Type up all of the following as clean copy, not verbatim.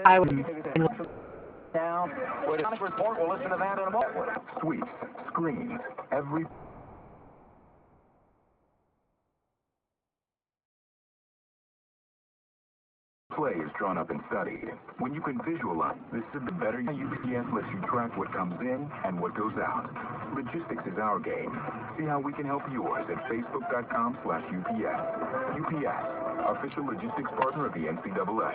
I would down. With a report, we'll listen to that in a moment. Sweeps, screens, every play is drawn up and studied. When you can visualize, this is the better UPS lets you track what comes in and what goes out. Logistics is our game. See how we can help yours at facebook.com/UPS. UPS, official logistics partner of the NCAA.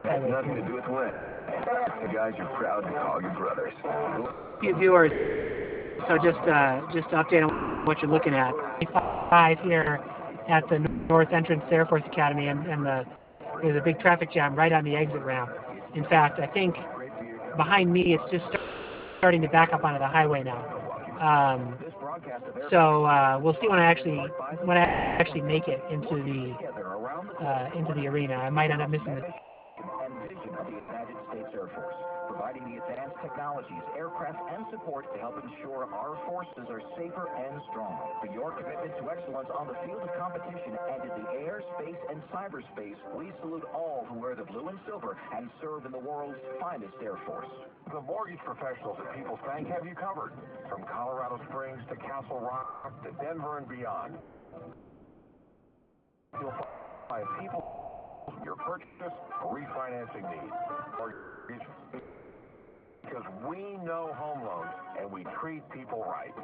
Has nothing to do with win. The guys you're proud to call your brothers. Few viewers, so just to update on what you're looking at. 5 here at the North Entrance to Air Force Academy, and there's a big traffic jam right on the exit ramp. In fact, I think behind me it's just starting to back up onto the highway now. So we'll see when I actually make it into the arena. I might end up missing the And vision of the United States Air Force, providing the advanced technologies, aircraft, and support to help ensure our forces are safer and stronger. For your commitment to excellence on the field of competition and in the air, space, and cyberspace, we salute all who wear the blue and silver and serve in the world's finest Air Force. The mortgage professionals at People's Bank have you covered, from Colorado Springs to Castle Rock to Denver and beyond. You'll find people your purchase or refinancing needs. Because we know home loans and we treat people right.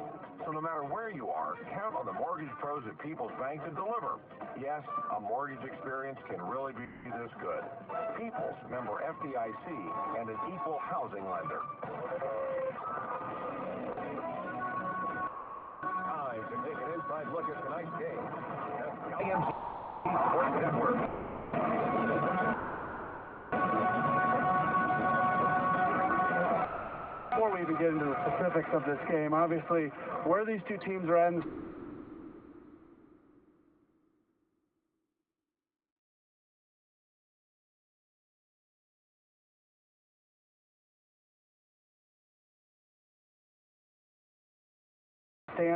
So no matter where you are, count on the mortgage pros at People's Bank to deliver. Yes, a mortgage experience can really be this good. People's, member FDIC, and an equal housing lender. Time to take an inside look at tonight's game. AMC Sports Network. Before we even get into the specifics of this game, obviously, where these two teams are at in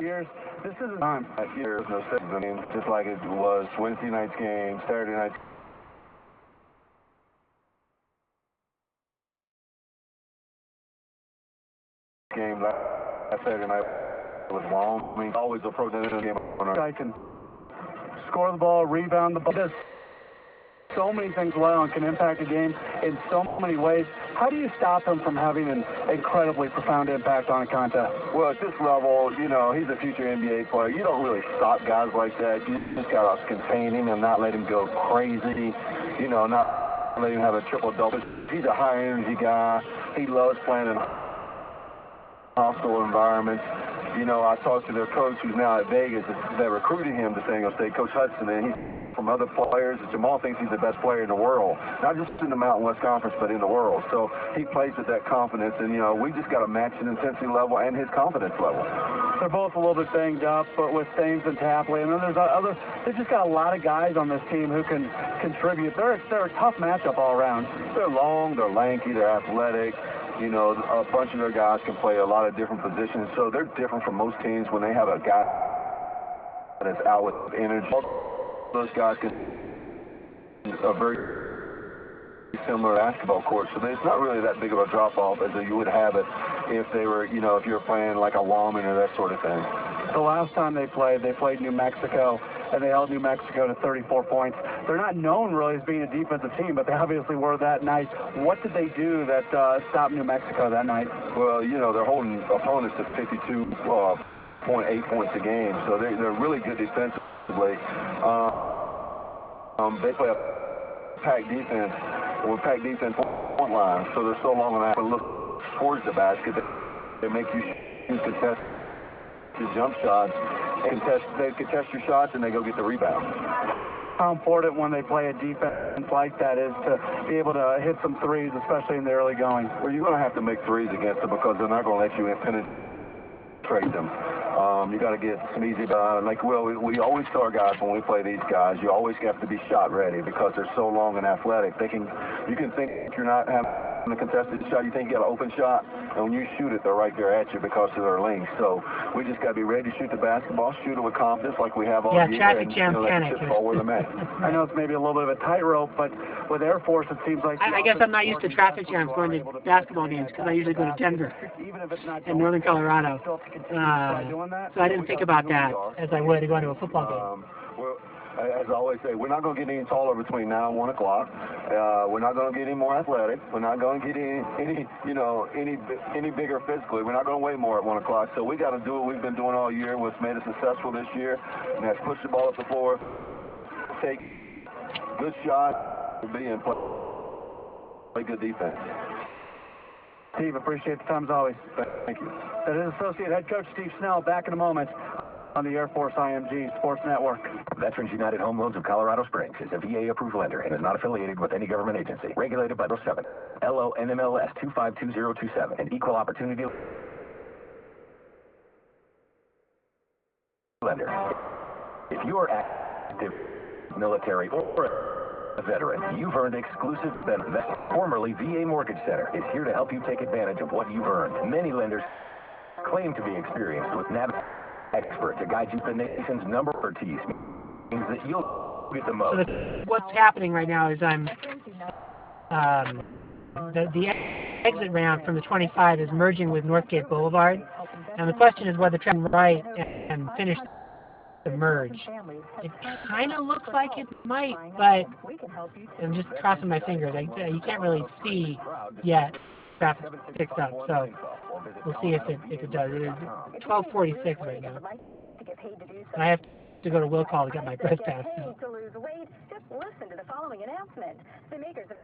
years, this isn't time. Last year, no season. I mean, just like it was Wednesday night's game, Saturday night's game, last Saturday night was long. I mean, always approach that game on guy can score the ball, rebound the ball, does so many things well and can impact a game in so many ways. How do you stop him from having an incredibly profound impact on a contest? Well, at this level, you know, he's a future NBA player. You don't really stop guys like that. You just got to contain him and not let him go crazy, you know, not let him have a triple-double. He's a high-energy guy. He loves playing in hostile environments. You know, I talked to their coach who's now at Vegas that recruited him to San Diego State, Coach Hudson, and he's from other players. Jamal thinks he's the best player in the world, not just in the Mountain West Conference, but in the world. So he plays with that confidence, and, you know, we just got to match his intensity level and his confidence level. They're both a little bit banged up, but with Thames and Tapley, and then they've just got a lot of guys on this team who can contribute. They're a tough matchup all around. They're long, they're lanky, they're athletic. You know, a bunch of their guys can play a lot of different positions, so they're different from most teams when they have a guy that's out with energy. Those guys can a very similar basketball court, so it's not really that big of a drop-off as you would have it if they were, you know, if you're playing like a Wallman or that sort of thing. The last time they played New Mexico, and they held New Mexico to 34 points. They're not known really as being a defensive team, but they obviously were that night. What did they do that stopped New Mexico that night? Well, you know, they're holding opponents to 52.8 points a game, so they're really good defensively. They play a packed defense with packed defense point line, so they're so long on that. But look towards the basket, they make you contest your jump shots, and they contest your shots, and they go get the rebound. How important when they play a defense like that is to be able to hit some threes, especially in the early going. Well, you're going to have to make threes against them because they're not going to let you penetrate them. You got to get some easy, like we always tell our guys when we play these guys, you always have to be shot ready because they're so long and athletic. You can think you're not having the contested shot, you think you got an open shot, and when you shoot it, they're right there at you because of their length. So we just got to be ready to shoot the basketball, shoot it with confidence like we have all year. Yeah, traffic jam panic. I know it's maybe a little bit of a tightrope, but with Air Force, it seems like... I guess I'm not used to traffic jams going to basketball games because I usually go to Denver and Northern Colorado. So I didn't think about that as I would going to a football game. As I always say, we're not going to get any taller between now and 1 o'clock. We're not going to get any more athletic. We're not going to get any bigger physically. We're not going to weigh more at 1 o'clock. So we got to do what we've been doing all year, what's made us successful this year, and that's push the ball up the floor, take good shot, be in play good defense. Steve, appreciate the time as always. Thank you. That is Associate Head Coach Steve Snell, back in a moment on the Air Force IMG Sports Network. Veterans United Home Loans of Colorado Springs is a VA-approved lender and is not affiliated with any government agency. Regulated by Title 7, LONMLS 252027, an equal opportunity lender. If you are active, military, or a veteran, you've earned exclusive benefits. Formerly VA Mortgage Center is here to help you take advantage of what you've earned. Many lenders claim to be experienced with expert to guide you to the nation's number of expertise means that you'll get the most. So what's happening right now is I'm the exit ramp from the 25 is merging with Northgate Boulevard, and the question is whether to turn right and finish the merge. It kind of looks like it might, but I'm just crossing my fingers. You can't really see yet. Traffic picks up, so we'll see if it does. It is 12:46 right now, and I have to go to will call to get my breath pass. To lose weight, just listen to the following announcement. The makers of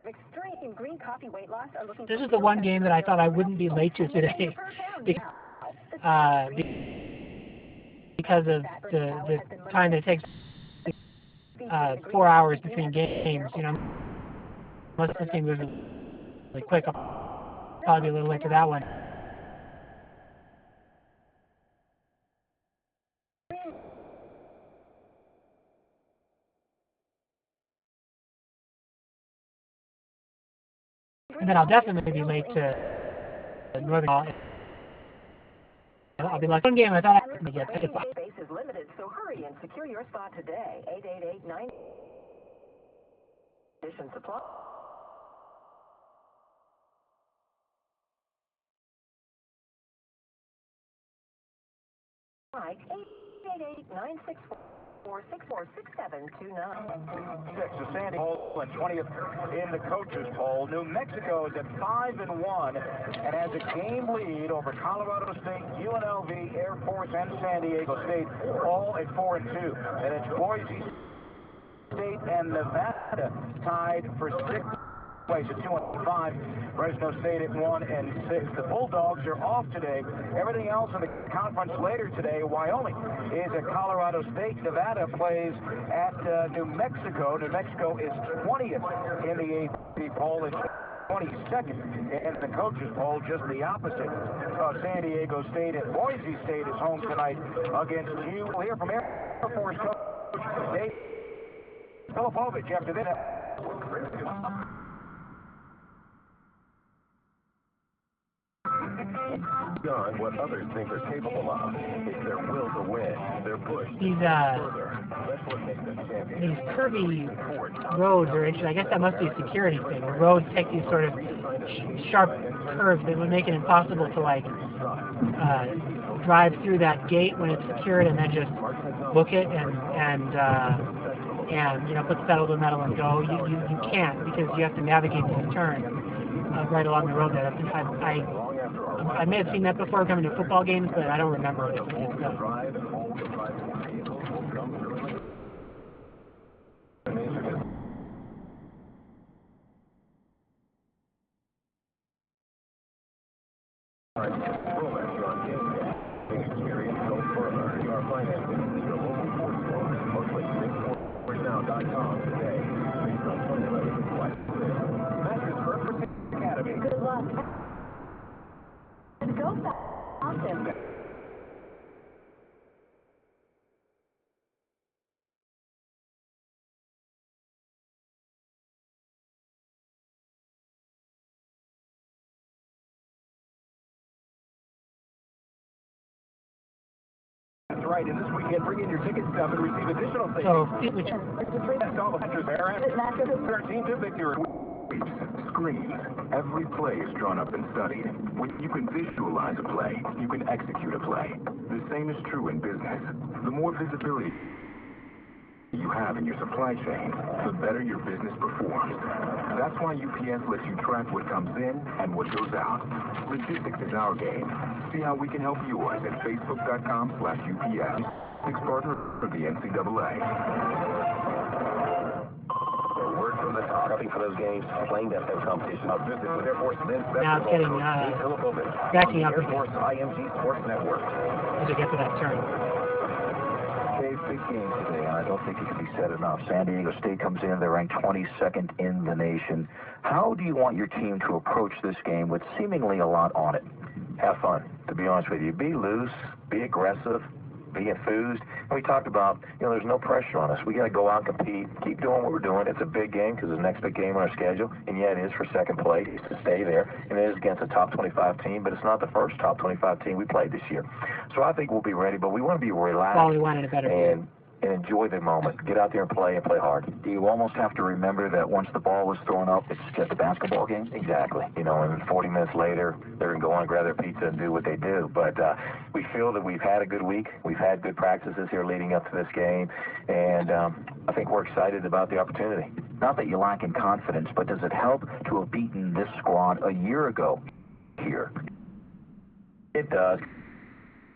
extreme green coffee weight loss are looking. This is the one game that I thought I wouldn't be late to today, because of the time that it takes 4 hours between games. You know, most of the game goes really quick. I'll probably be a little late to that one. And then I'll definitely be late to Northern. I'll be like, one game I thought I could get paid. Space is limited, so hurry and secure your spot today. 888-9 Edition Supply. Right, 888-964-646729. The Sandy poll and 20th in the coaches poll. New Mexico is at 5-1 and has a game lead over Colorado State, UNLV, Air Force, and San Diego State, all at 4-2. And it's Boise State and Nevada tied for 6th place at 2-5. Fresno State at 1-6. The Bulldogs are off today. Everything else in the conference later today. Wyoming is at Colorado State. Nevada plays at New Mexico. New Mexico is 20th in the AP poll. It's 22nd in the coaches poll, just the opposite. San Diego State and Boise State is home tonight against you. We'll hear from Air Force coach Dave Filipovich after this. Beyond what others think they're capable of. It's their will to win, their push These further. That's what makes them champions. these curvy roads are interesting. I guess that must be a security thing. The roads take these sort of sharp curves that would make it impossible to drive through that gate when it's secured and then just book it and put the pedal to the metal and go. You can't, because you have to navigate these turns right along the road there. I may have seen that before coming to football games, but I don't remember it. Good luck. Go fast. That's right, and this weekend, bring in your ticket stub and receive additional savings. So, which That's all the matches there, and 13 to victory. Screens. Every play is drawn up and studied. When you can visualize a play, you can execute a play. The same is true in business. The more visibility you have in your supply chain, the better your business performs. That's why UPS lets you track what comes in and what goes out. Logistics is our game. See how we can help yours at facebook.com/UPS. Partner of the NCAA. Word from the top, prepping for those games, playing that competition. Visit with Air Force men's now it's getting backing up Air Force IMG Sports Network. as we get to that turn. Dave, big game today, and I don't think it can be said enough. San Diego State comes in, they're ranked 22nd in the nation. How do you want your team to approach this game with seemingly a lot on it? Have fun, to be honest with you. Be loose, be aggressive, be enthused. And we talked about, there's no pressure on us. We got to go out and compete, keep doing what we're doing. It's a big game because it's the next big game on our schedule, and yeah, it is for second place to stay there, and it is against a top 25 team, but it's not the first top 25 team we played this year. So I think we'll be ready, but we want to be relaxed and enjoy the moment. Get out there and play hard. Do you almost have to remember that once the ball is thrown up, it's just a basketball game? Exactly. And 40 minutes later, they're going to go on and grab their pizza and do what they do. But we feel that we've had a good week. We've had good practices here leading up to this game, and I think we're excited about the opportunity. Not that you lack in confidence, but does it help to have beaten this squad a year ago here? It does.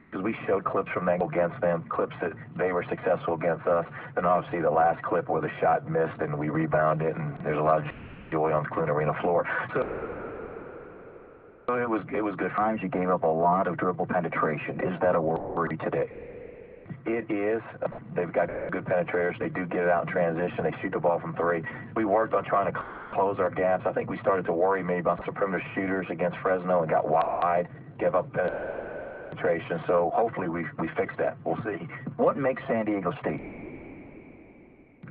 Because we showed clips from that against them, clips that they were successful against us, and obviously the last clip where the shot missed and we rebounded, and there's a lot of joy on the Clune Arena floor. So it was good. Times you gave up a lot of dribble penetration. Is that a worry today? It is. They've got good penetrators. They do get it out in transition. They shoot the ball from three. We worked on trying to close our gaps. I think we started to worry maybe about some perimeter shooters against Fresno and got wide, gave up penetration. So hopefully we fix that. We'll see. What makes San Diego State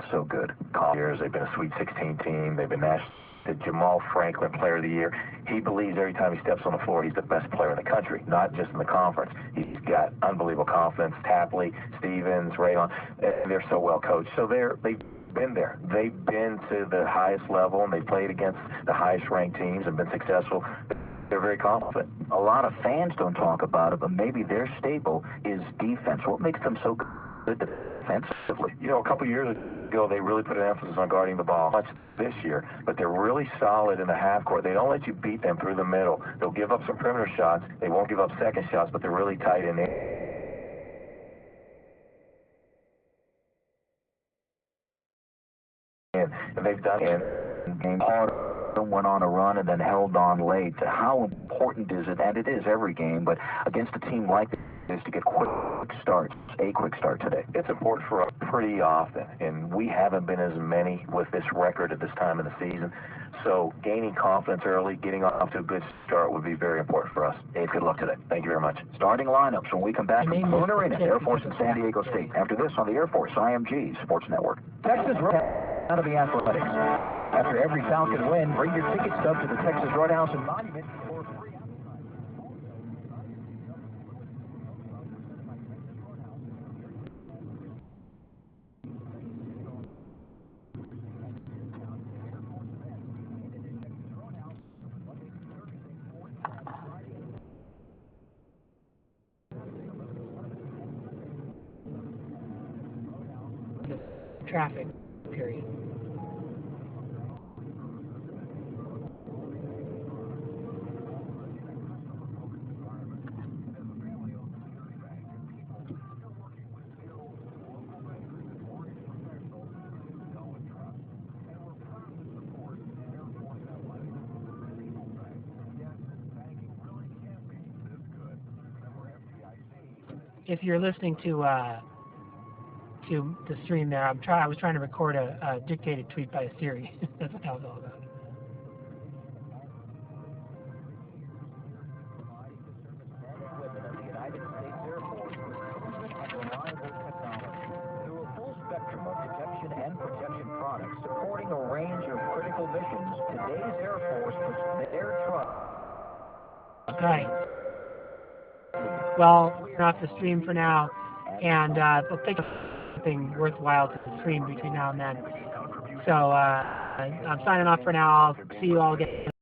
so good? Years they've been a Sweet 16 team. They've been the Jamal Franklin Player of the Year. He believes every time he steps on the floor, he's the best player in the country, not just in the conference. He's got unbelievable confidence. Tapley, Stevens, Rayon, they're so well coached. So they've been there. They've been to the highest level, and they've played against the highest ranked teams and been successful. They're very confident. A lot of fans don't talk about it, but maybe their staple is defense. What makes them so good defensively? A couple years ago, they really put an emphasis on guarding the ball. Much this year, but they're really solid in the half court. They don't let you beat them through the middle. They'll give up some perimeter shots. They won't give up second shots, but they're really tight in there. And they've done it. Game hard, went on a run and then held on late. How important is it? And it is every game, but against a team like this, to get quick starts, a quick start today. It's important for us pretty often, and we haven't been as many with this record at this time in the season. So gaining confidence early, getting off to a good start would be very important for us. Dave, good luck today. Thank you very much. Starting lineups when we come back from Clune Arena, Air Force and San Diego State. After this on the Air Force IMG Sports Network. Texas Academy Athletics. After every Falcon win, bring your ticket stub to the Texas Roadhouse and Monument for free. Traffic, period. If you're listening to the stream there, I was trying to record a dictated tweet by Siri. That's what that was all about. Through a full spectrum of detection and protection products supporting a range of critical missions, today's Air Force puts their trust. All right. Well, we're off the stream for now. and I'll think of something worthwhile to stream between now and then. So I'm signing off for now. I'll see you all again